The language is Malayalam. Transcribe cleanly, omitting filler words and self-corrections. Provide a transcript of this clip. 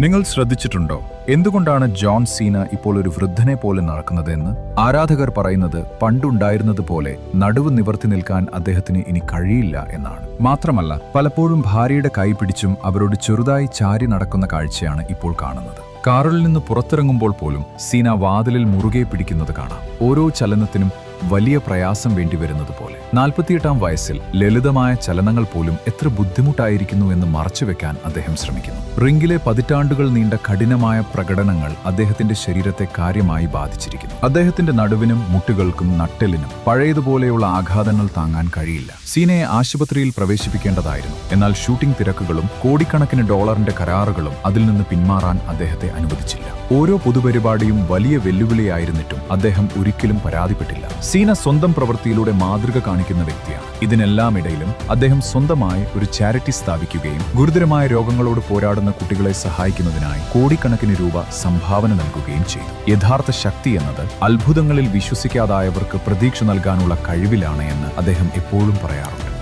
നിങ്ങൾ ശ്രദ്ധിച്ചിട്ടുണ്ടോ എന്തുകൊണ്ടാണ് ജോൺ സീന ഇപ്പോൾ ഒരു വൃദ്ധനെ പോലെ നടക്കുന്നതെന്ന്? ആരാധകർ പറയുന്നത് പണ്ടുണ്ടായിരുന്നത് പോലെ നടുവ് നിവർത്തി നിൽക്കാൻ അദ്ദേഹത്തിന് ഇനി കഴിയില്ല എന്നാണ്. മാത്രമല്ല, പലപ്പോഴും ഭാര്യയുടെ കൈ പിടിച്ചും അവരോട് ചെറുതായി ചാരി നടക്കുന്ന കാഴ്ചയാണ് ഇപ്പോൾ കാണുന്നത്. കാറിൽ നിന്ന് പുറത്തിറങ്ങുമ്പോൾ പോലും സീന വാതിലിൽ മുറുകെ പിടിക്കുന്നത് കാണാം. ഓരോ ചലനത്തിനും വലിയ പ്രയാസം വേണ്ടിവരുന്നത് പോലെ. 48-ാം വയസ്സിൽ ലളിതമായ ചലനങ്ങൾ പോലും എത്ര ബുദ്ധിമുട്ടായിരിക്കുന്നു എന്ന് മറച്ചുവെക്കാൻ അദ്ദേഹം ശ്രമിക്കുന്നു. റിംഗിലെ പതിറ്റാണ്ടുകൾ നീണ്ട കഠിനമായ പ്രകടനങ്ങൾ അദ്ദേഹത്തിന്റെ ശരീരത്തെ കാര്യമായി ബാധിച്ചിരിക്കുന്നു. അദ്ദേഹത്തിന്റെ നടുവിനും മുട്ടുകൾക്കും നട്ടെല്ലിനും പഴയതുപോലെയുള്ള ആഘാതങ്ങൾ താങ്ങാൻ കഴിയില്ല. സീനയെ ആശുപത്രിയിൽ പ്രവേശിപ്പിക്കേണ്ടതായിരുന്നു. എന്നാൽ ഷൂട്ടിംഗ് തിരക്കുകളും കോടിക്കണക്കിന് ഡോളറിന്റെ കരാറുകളും അതിൽ നിന്ന് പിന്മാറാൻ അദ്ദേഹത്തെ അനുവദിച്ചില്ല. ഓരോ പൊതുപരിപാടിയും വലിയ വെല്ലുവിളിയായിരുന്നിട്ടും അദ്ദേഹം ഒരിക്കലും പരാതിപ്പെട്ടില്ല. സീന സ്വന്തം പ്രവൃത്തിയിലൂടെ മാതൃക കാണിക്കുന്ന വ്യക്തിയാണ്. ഇതിനെല്ലാമിടയിലും അദ്ദേഹം സ്വന്തമായി ഒരു ചാരിറ്റി സ്ഥാപിക്കുകയും ഗുരുതരമായ രോഗങ്ങളോട് പോരാടുന്ന കുട്ടികളെ സഹായിക്കുന്നതിനായി കോടിക്കണക്കിന് രൂപ സംഭാവന നൽകുകയും ചെയ്തു. യഥാർത്ഥ ശക്തി എന്നത് അത്ഭുതങ്ങളിൽ വിശ്വസിക്കാതായവർക്ക് പ്രതീക്ഷ നൽകാനുള്ള കഴിവിലാണ് എന്ന് അദ്ദേഹം എപ്പോഴും പറയാറുണ്ട്.